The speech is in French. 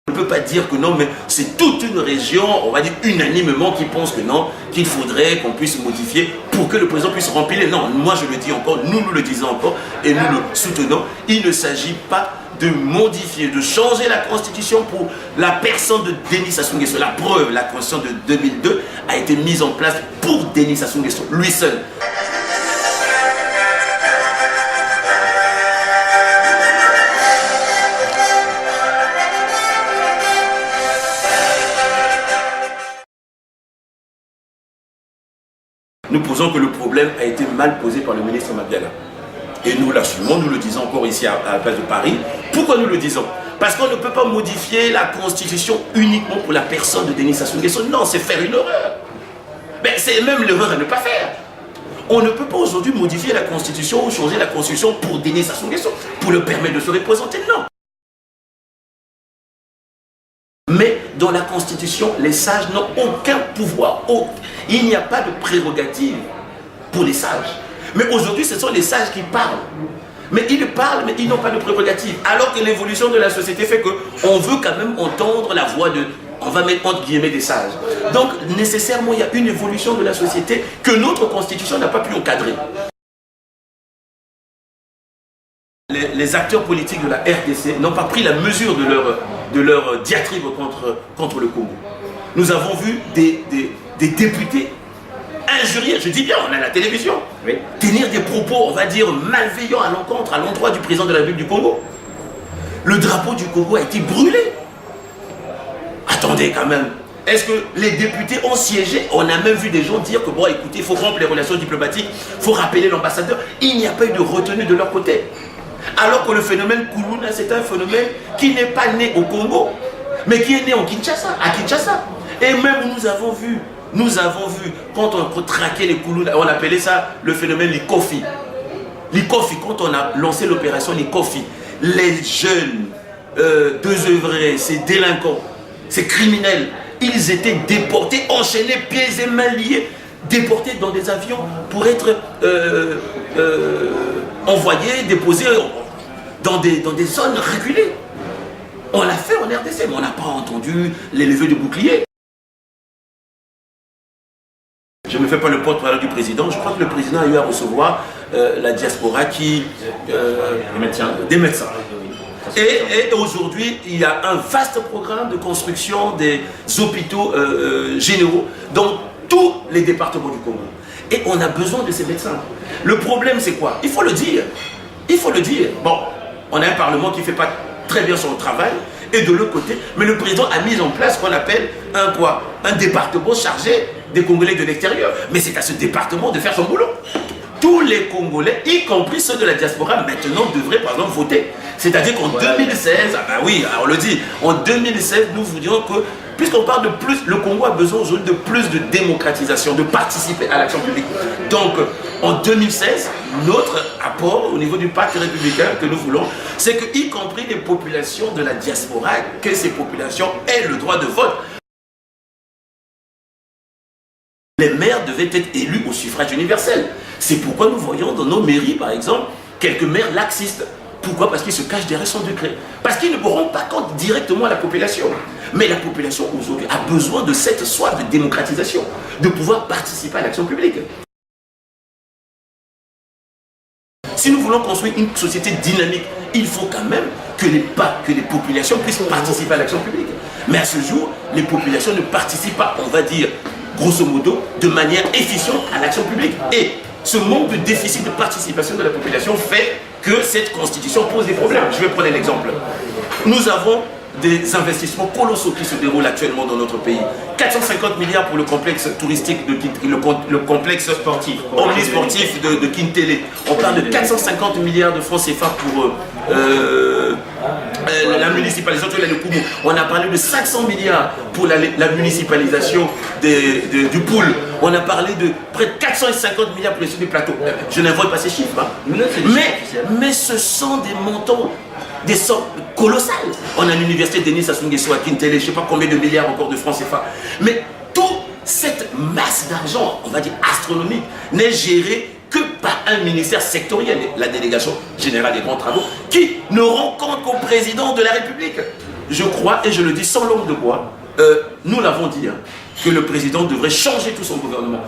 On ne peut pas dire que non, mais c'est toute une région, on va dire unanimement, qui pense que non, qu'il faudrait qu'on puisse modifier pour que le président puisse remplir. Non, moi je le dis encore, nous le disons encore et nous le soutenons. Il ne s'agit pas de modifier, de changer la constitution pour la personne de Denis Sassou Nguesso. La preuve, la constitution de 2002 a été mise en place pour Denis Sassou Nguesso, lui seul. Nous posons que le problème a été mal posé par le ministre Mabiala. Et nous l'assumons, nous le disons encore ici à la place de Paris. Pourquoi nous le disons? Parce qu'on ne peut pas modifier la constitution uniquement pour la personne de Denis Sassou Nguesso. Non, c'est faire une erreur. Mais c'est même l'erreur à ne pas faire. On ne peut pas aujourd'hui modifier la constitution ou changer la constitution pour Denis Sassou Nguesso, pour le permettre de se représenter. Non. Mais dans la Constitution, les sages n'ont aucun pouvoir. Il n'y a pas de prérogative pour les sages. Mais aujourd'hui, ce sont les sages qui parlent. Mais ils parlent, mais ils n'ont pas de prérogative. Alors que l'évolution de la société fait qu'on veut quand même entendre la voix de, on va mettre entre guillemets, des sages. Donc, nécessairement, il y a une évolution de la société que notre Constitution n'a pas pu encadrer. Les acteurs politiques de la RDC n'ont pas pris la mesure de leur diatribe contre le Congo. Nous avons vu des députés injurier, je dis bien, on a la télévision, oui, tenir des propos, on va dire, malveillants à l'endroit du président de la République du Congo. Le drapeau du Congo a été brûlé. Attendez quand même. Est-ce que les députés ont siégé? On a même vu des gens dire que, bon, écoutez, il faut rompre les relations diplomatiques, il faut rappeler l'ambassadeur. Il n'y a pas eu de retenue de leur côté. Alors que le phénomène Koulouna, c'est un phénomène qui n'est pas né au Congo, mais qui est né à Kinshasa. Et même nous avons vu, quand on traquait les Koulouna, on appelait ça le phénomène Likofi. Likofi, quand on a lancé l'opération Likofi, les jeunes désœuvrés, ces délinquants, ces criminels, ils étaient déportés, enchaînés, pieds et mains liés, déportés dans des avions pour être envoyés, déposés dans des zones reculées. On l'a fait en RDC, mais on n'a pas entendu les levées de boucliers. Je ne me fais pas le porte-parole du président. Je crois que le président a eu à recevoir la diaspora des médecins. Et aujourd'hui, il y a un vaste programme de construction des hôpitaux généraux dans tous les départements du Congo. Et on a besoin de ces médecins. Le problème, c'est quoi? Il faut le dire. Il faut le dire. Bon, on a un parlement qui ne fait pas très bien son travail. Et de l'autre côté, mais le président a mis en place ce qu'on appelle un département chargé des Congolais de l'extérieur. Mais c'est à ce département de faire son boulot. Tous les Congolais, y compris ceux de la diaspora, maintenant devraient par exemple voter. C'est-à-dire qu'en 2016, ah ben oui, on le dit, en 2016, nous vous dirons que, puisqu'on parle de plus, le Congo a besoin aujourd'hui de plus de démocratisation, de participer à l'action publique. Donc, en 2016, notre apport au niveau du pacte républicain que nous voulons, c'est que, y compris les populations de la diaspora, que ces populations aient le droit de vote. Les maires devaient être élus au suffrage universel. C'est pourquoi nous voyons dans nos mairies, par exemple, quelques maires laxistes. Pourquoi? Parce qu'ils se cachent derrière son décret. Parce qu'ils ne me rendent pas compte directement à la population. Mais la population aujourd'hui a besoin de cette soif de démocratisation, de pouvoir participer à l'action publique. Si nous voulons construire une société dynamique, il faut quand même que les populations puissent participer à l'action publique. Mais à ce jour, les populations ne participent pas, on va dire, grosso modo, de manière efficiente à l'action publique. Et ce manque de déficit de participation de la population fait que cette constitution pose des problèmes. Je vais prendre un exemple. Nous avons des investissements colossaux qui se déroulent actuellement dans notre pays. 450 milliards pour le complexe touristique, le complexe sportif, omnisportif de Kintele. On parle de 450 milliards de francs CFA pour la municipalisation de l'Alécoumou. On a parlé de 500 milliards pour la municipalisation du Poul. On a parlé de près de 450 milliards pour les sud du plateau. Je n'invoque pas ces chiffres. Hein. Mais ce sont des montants, des sommes colossales. On a l'université Denis Sassou Nguesso à Kintele, je ne sais pas combien de milliards encore de francs CFA. Mais toute cette masse d'argent, on va dire astronomique, n'est gérée que par un ministère sectoriel, la délégation générale des grands travaux, qui ne rend compte qu'au président de la République. je crois, et je le dis sans langue de bois, nous l'avons dit, hein, que le président devrait changer tout son gouvernement.